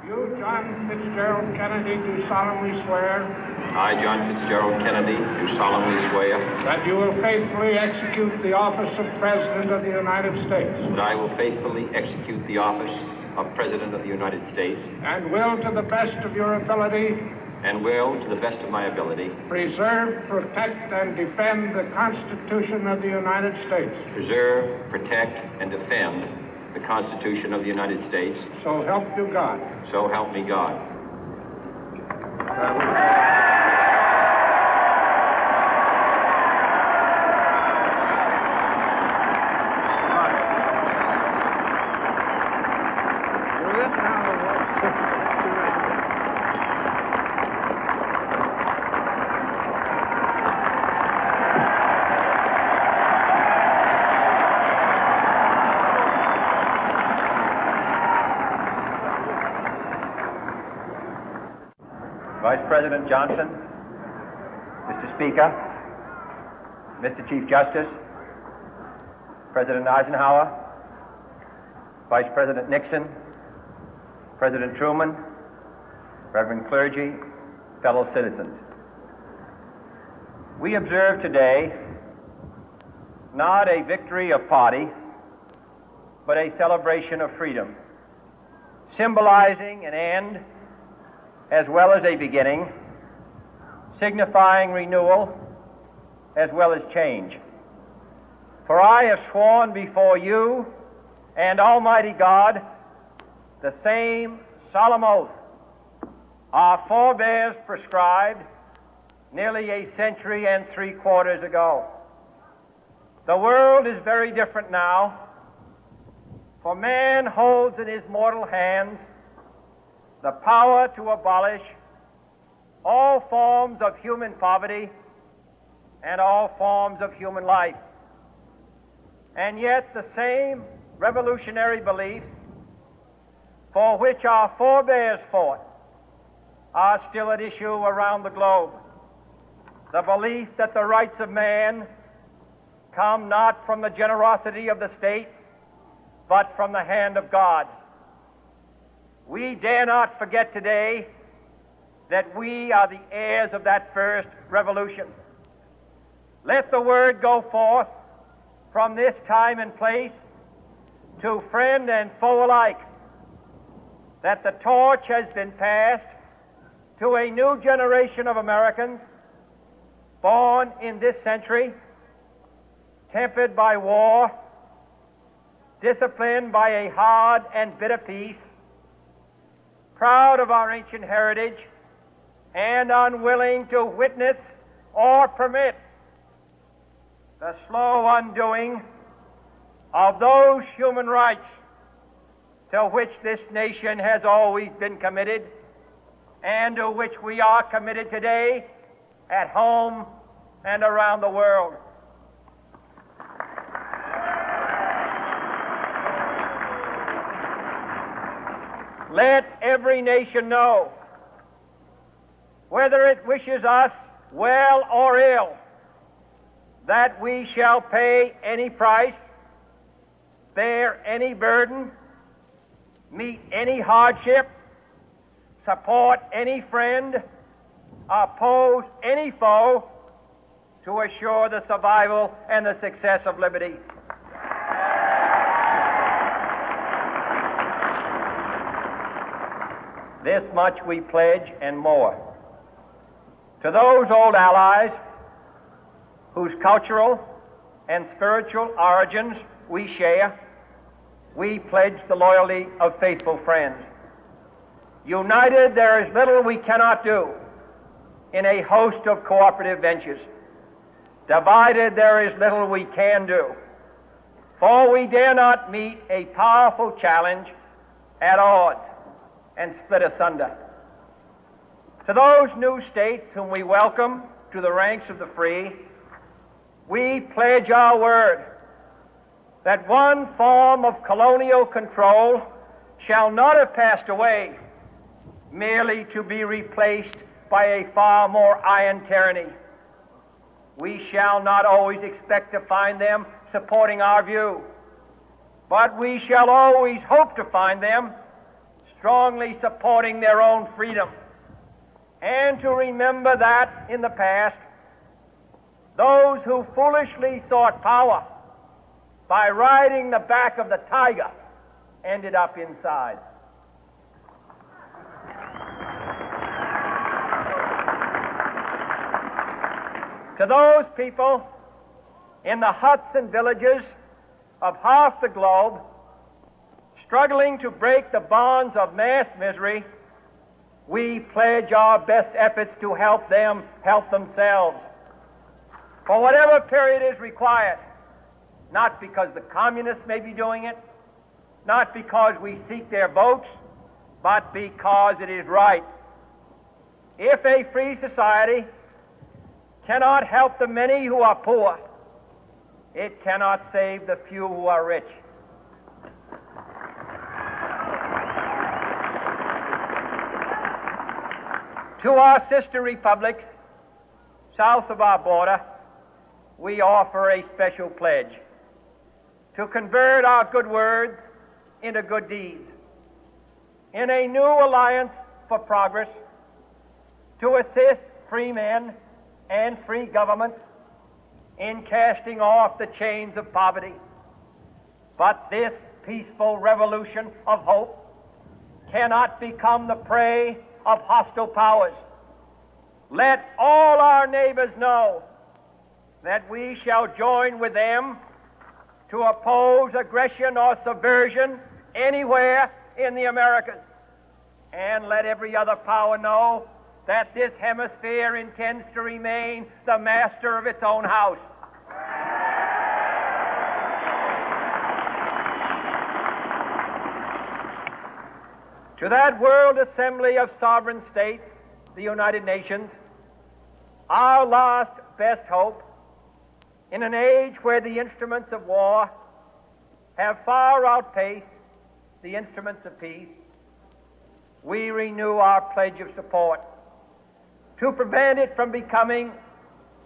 You, John Fitzgerald Kennedy, do solemnly swear I, John Fitzgerald Kennedy, do solemnly swear that you will faithfully execute the office of President of the United States that I will faithfully execute the office of President of the United States and will, to the best of your ability, and will, to the best of my ability, preserve, protect, and defend the Constitution of the United States. preserve, protect, and defend the Constitution of the United States. So help you God. So help me God. Vice President Johnson, Mr. Speaker, Mr. Chief Justice, President Eisenhower, Vice President Nixon, President Truman, Reverend clergy, fellow citizens. We observe today not a victory of party, but a celebration of freedom, symbolizing an end as well as a beginning, signifying renewal as well as change. For I have sworn before you and Almighty God the same solemn oath our forebears prescribed nearly a century and 3/4 ago. The world is very different now, for man holds in his mortal hands the power to abolish all forms of human poverty and all forms of human life. And yet the same revolutionary beliefs for which our forebears fought are still at issue around the globe. The belief that the rights of man come not from the generosity of the state, but from the hand of God. We dare not forget today that we are the heirs of that first revolution. Let the word go forth from this time and place to friend and foe alike that the torch has been passed to a new generation of Americans born in this century, tempered by war, disciplined by a hard and bitter peace, proud of our ancient heritage, and unwilling to witness or permit the slow undoing of those human rights to which this nation has always been committed and to which we are committed today at home and around the world. Let every nation know, whether it wishes us well or ill, that we shall pay any price, bear any burden, meet any hardship, support any friend, oppose any foe to assure the survival and the success of liberty. This much we pledge and more. To those old allies whose cultural and spiritual origins we share, we pledge the loyalty of faithful friends. United, there is little we cannot do in a host of cooperative ventures. Divided, there is little we can do, for we dare not meet a powerful challenge at odds and split asunder. To those new states whom we welcome to the ranks of the free, we pledge our word that one form of colonial control shall not have passed away, merely to be replaced by a far more iron tyranny. We shall not always expect to find them supporting our view, but we shall always hope to find them strongly supporting their own freedom, and to remember that in the past, those who foolishly sought power by riding the back of the tiger ended up inside. To those people in the huts and villages of half the globe struggling to break the bonds of mass misery, we pledge our best efforts to help them help themselves for whatever period is required, not because the communists may be doing it, not because we seek their votes, but because it is right. If a free society cannot help the many who are poor, it cannot save the few who are rich. To our sister republics south of our border, we offer a special pledge to convert our good words into good deeds, in a new alliance for progress, to assist free men and free governments in casting off the chains of poverty. But this peaceful revolution of hope cannot become the prey of hostile powers. Let all our neighbors know that we shall join with them to oppose aggression or subversion anywhere in the Americas. And let every other power know that this hemisphere intends to remain the master of its own house. To that World Assembly of Sovereign States, the United Nations, our last best hope, in an age where the instruments of war have far outpaced the instruments of peace, we renew our pledge of support to prevent it from becoming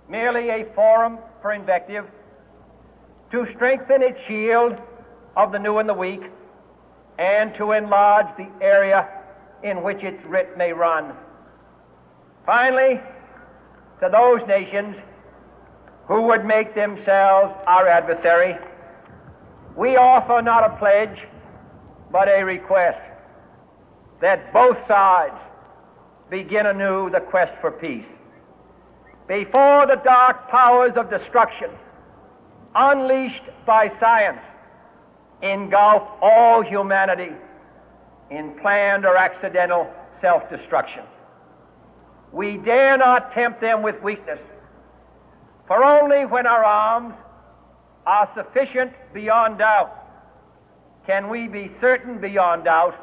merely a forum for invective, to strengthen its shield of the new and the weak, and to enlarge the area in which its writ may run. Finally, to those nations who would make themselves our adversary, we offer not a pledge, but a request that both sides begin anew the quest for peace. Before the dark powers of destruction, unleashed by science, engulf all humanity in planned or accidental self-destruction, we dare not tempt them with weakness, for only when our arms are sufficient beyond doubt can we be certain beyond doubt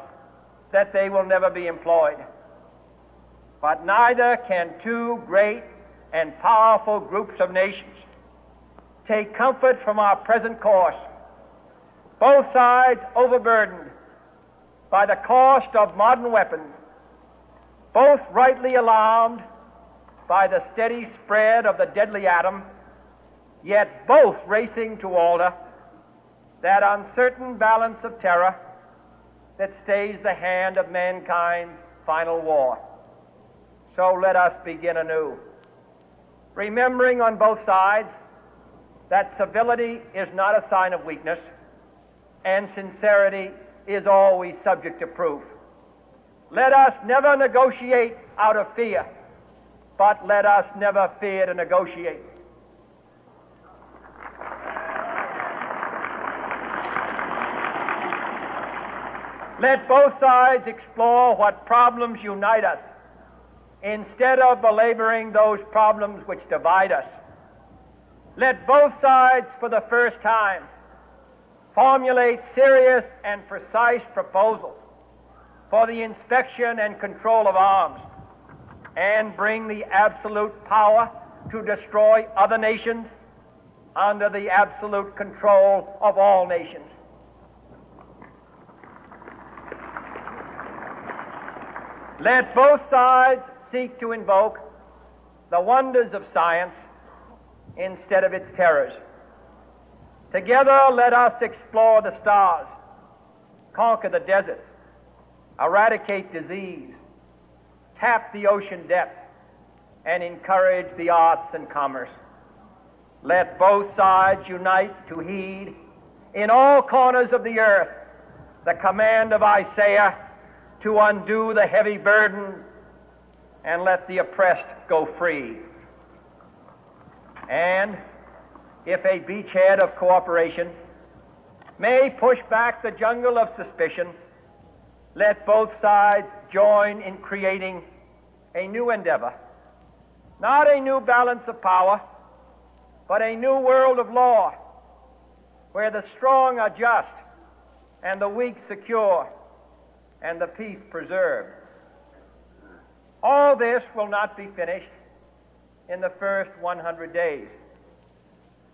that they will never be employed. But neither can two great and powerful groups of nations take comfort from our present course, both sides overburdened by the cost of modern weapons, both rightly alarmed by the steady spread of the deadly atom, yet both racing to alter that uncertain balance of terror that stays the hand of mankind's final war. So let us begin anew, remembering on both sides that civility is not a sign of weakness, and sincerity is always subject to proof. Let us never negotiate out of fear, but let us never fear to negotiate. Let both sides explore what problems unite us, instead of belaboring those problems which divide us. Let both sides, for the first time, formulate serious and precise proposals for the inspection and control of arms, and bring the absolute power to destroy other nations under the absolute control of all nations. Let both sides seek to invoke the wonders of science instead of its terrors. Together, let us explore the stars, conquer the deserts, eradicate disease, tap the ocean depth, and encourage the arts and commerce. Let both sides unite to heed in all corners of the earth the command of Isaiah to undo the heavy burden and let the oppressed go free. And if a beachhead of cooperation may push back the jungle of suspicion, let both sides join in creating a new endeavor, not a new balance of power, but a new world of law, where the strong are just and the weak secure and the peace preserved. All this will not be finished in the first 100 days,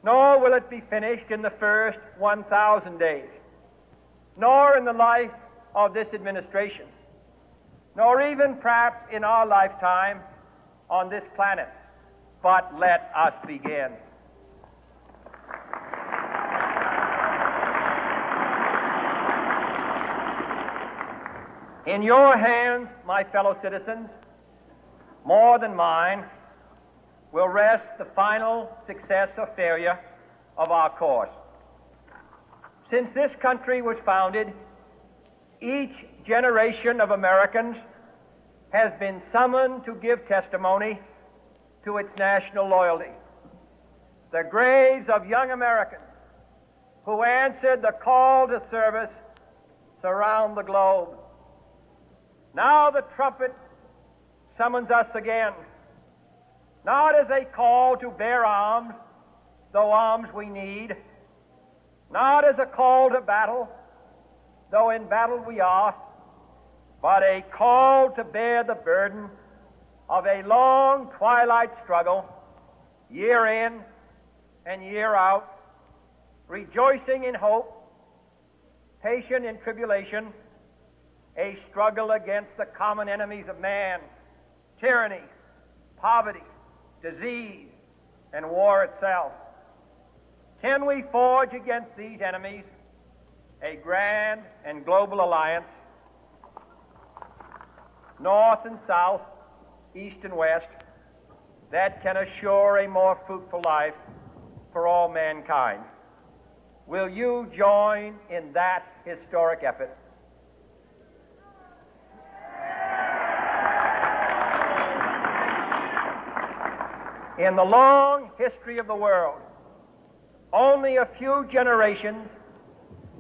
nor will it be finished in the first 1,000 days, nor in the life of this administration, nor even perhaps in our lifetime on this planet. But let us begin. In your hands, my fellow citizens, more than mine, will rest the final success or failure of our course. Since this country was founded, each generation of Americans has been summoned to give testimony to its national loyalty. The graves of young Americans who answered the call to service surround the globe. Now the trumpet summons us again, not as a call to bear arms, though arms we need, not as a call to battle, though in battle we are, but a call to bear the burden of a long twilight struggle, year in and year out, rejoicing in hope, patient in tribulation, a struggle against the common enemies of man, tyranny, poverty, disease, and war itself. Can we forge against these enemies a grand and global alliance, north and south, east and west, that can assure a more fruitful life for all mankind? Will you join in that historic effort? In the long history of the world, only a few generations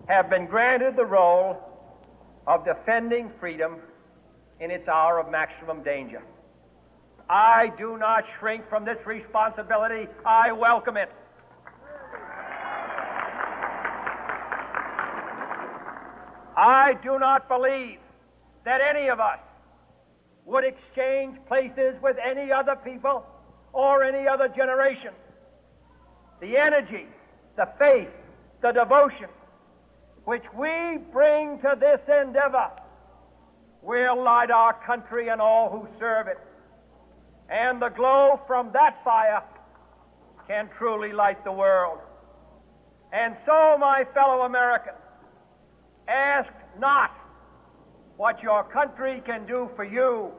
have been granted the role of defending freedom in its hour of maximum danger. I do not shrink from this responsibility. I welcome it. I do not believe that any of us would exchange places with any other people or any other generation. The energy, the faith, the devotion which we bring to this endeavor will light our country and all who serve it. And the glow from that fire can truly light the world. And so, my fellow Americans, ask not what your country can do for you,